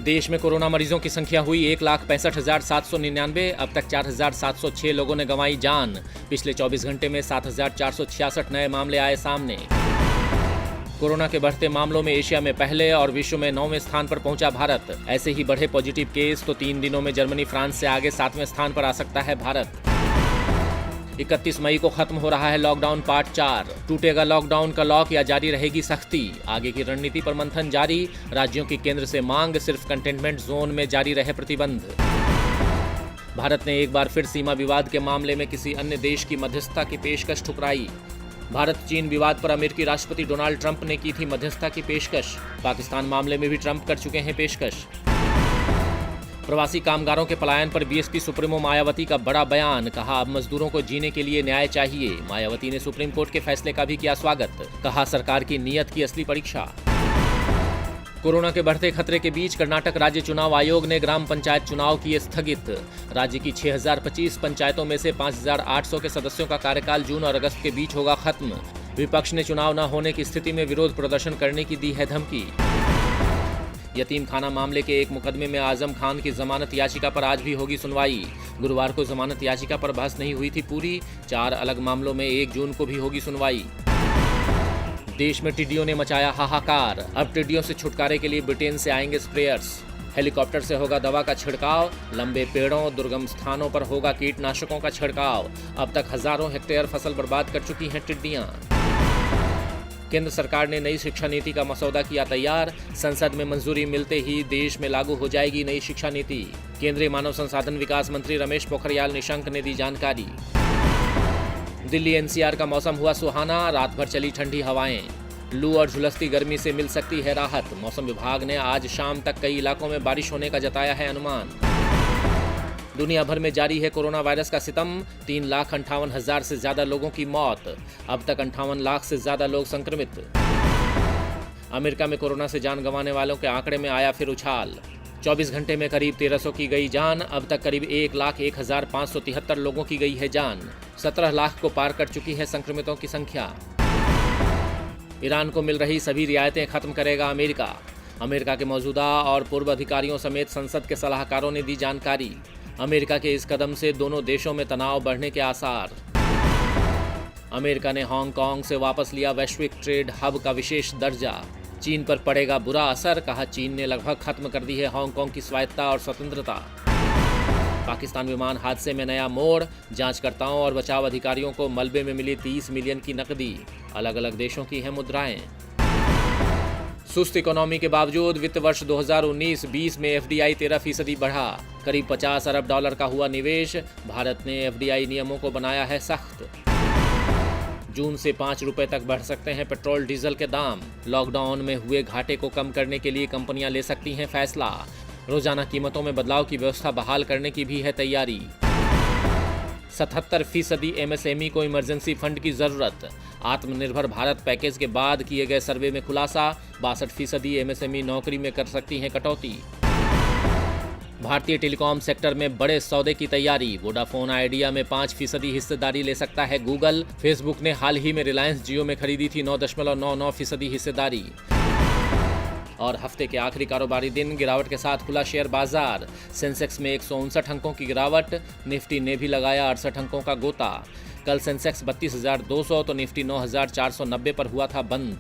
देश में कोरोना मरीजों की संख्या हुई 1,65,799। अब तक 4,706 लोगों ने गंवाई जान। पिछले 24 घंटे में 7,466 नए मामले आए सामने। कोरोना के बढ़ते मामलों में एशिया में पहले और विश्व में 9वें स्थान पर पहुंचा भारत। ऐसे ही बढ़े पॉजिटिव केस तो 3 दिनों में जर्मनी फ्रांस से आगे 7वें स्थान पर आ सकता है भारत। 31 मई को खत्म हो रहा है लॉकडाउन पार्ट 4। टूटेगा लॉकडाउन का लॉक या जारी रहेगी सख्ती? आगे की रणनीति पर मंथन जारी। राज्यों की केंद्र से मांग, सिर्फ कंटेनमेंट जोन में जारी रहे प्रतिबंध। भारत ने एक बार फिर सीमा विवाद के मामले में किसी अन्य देश की मध्यस्थता की पेशकश ठुकराई। भारत चीन विवाद पर अमेरिकी राष्ट्रपति डोनाल्ड ट्रंप ने की थी मध्यस्थता की पेशकश। पाकिस्तान मामले में भी ट्रंप कर चुके हैं पेशकश। प्रवासी कामगारों के पलायन पर बीएसपी सुप्रीमो मायावती का बड़ा बयान। कहा, अब मजदूरों को जीने के लिए न्याय चाहिए। मायावती ने सुप्रीम कोर्ट के फैसले का भी किया स्वागत। कहा, सरकार की नीयत की असली परीक्षा। कोरोना के बढ़ते खतरे के बीच कर्नाटक राज्य चुनाव आयोग ने ग्राम पंचायत चुनाव किए स्थगित। राज्य की 6,025 पंचायतों में से 5,800 के सदस्यों का कार्यकाल जून और अगस्त के बीच होगा खत्म। विपक्ष ने चुनाव न होने की स्थिति में विरोध प्रदर्शन करने की दी है धमकी। यतीम खाना मामले के एक मुकदमे में आजम खान की जमानत याचिका पर आज भी होगी सुनवाई। गुरुवार को जमानत याचिका पर बहस नहीं हुई थी पूरी। 4 अलग मामलों में 1 जून को भी होगी सुनवाई। देश में टिड्डियों ने मचाया हाहाकार। अब टिड्डियों से छुटकारे के लिए ब्रिटेन से आएंगे स्प्रेयर्स। हेलीकॉप्टर से होगा दवा का छिड़काव। लंबे पेड़ों, दुर्गम स्थानों पर होगा कीटनाशकों का छिड़काव। अब तक हजारों हेक्टेयर फसल बर्बाद कर चुकी हैं टिड्डियां। केंद्र सरकार ने नई शिक्षा नीति का मसौदा किया तैयार। संसद में मंजूरी मिलते ही देश में लागू हो जाएगी नई शिक्षा नीति। केंद्रीय मानव संसाधन विकास मंत्री रमेश पोखरियाल निशंक ने दी जानकारी। दिल्ली एनसीआर का मौसम हुआ सुहाना। रात भर चली ठंडी हवाएं। लू और झुलसती गर्मी से मिल सकती है राहत। मौसम विभाग ने आज शाम तक कई इलाकों में बारिश होने का जताया है अनुमान। दुनिया भर में जारी है कोरोना वायरस का सितम। 3,58,000 से ज्यादा लोगों की मौत। अब तक 58 लाख से ज्यादा लोग संक्रमित। अमेरिका में कोरोना से जान गंवाने वालों के आंकड़े में आया फिर उछाल। 24 घंटे में करीब 1300 की गई जान। अब तक करीब 1,01,573 लोगों की गई है जान। 17 लाख को पार कर चुकी है संक्रमितों की संख्या। ईरान को मिल रही सभी रियायतें खत्म करेगा अमेरिका। अमेरिका के मौजूदा और पूर्व अधिकारियों समेत संसद के सलाहकारों ने दी जानकारी। अमेरिका के इस कदम से दोनों देशों में तनाव बढ़ने के आसार। अमेरिका ने हांगकांग से वापस लिया वैश्विक ट्रेड हब का विशेष दर्जा। चीन पर पड़ेगा बुरा असर। कहा, चीन ने लगभग खत्म कर दी है हांगकांग की स्वायत्तता और स्वतंत्रता। पाकिस्तान विमान हादसे में नया मोड़। जांचकर्ताओं और बचाव अधिकारियों को मलबे में मिली 30 मिलियन की नकदी। अलग अलग देशों की हैं मुद्राएं। सुस्त इकोनॉमी के बावजूद वित्त वर्ष 2019-20 में एफडीआई 13% बढ़ा। करीब $50 अरब का हुआ निवेश। भारत ने एफडीआई नियमों को बनाया है सख्त। जून से 5 रुपए तक बढ़ सकते हैं पेट्रोल डीजल के दाम। लॉकडाउन में हुए घाटे को कम करने के लिए कंपनियां ले सकती हैं फैसला। रोजाना कीमतों में बदलाव की व्यवस्था बहाल करने की भी है तैयारी। 77% एमएसएमई को इमरजेंसी फंड की जरूरत। आत्मनिर्भर भारत पैकेज के बाद किए गए सर्वे में खुलासा। 62% एमएसएमई नौकरी में कर सकती हैं कटौती। भारतीय टेलीकॉम सेक्टर में बड़े सौदे की तैयारी। वोडाफोन आइडिया में 5% हिस्सेदारी ले सकता है गूगल। फेसबुक ने हाल ही में रिलायंस जियो में खरीदी थी 9.99% हिस्सेदारी। और हफ्ते के आखिरी कारोबारी दिन गिरावट के साथ खुला शेयर बाजार। सेंसेक्स में 159 अंकों की गिरावट। निफ्टी ने भी लगाया 68 अंकों का गोता। कल सेंसेक्स 32,200 तो निफ्टी 9,490 पर हुआ था बंद।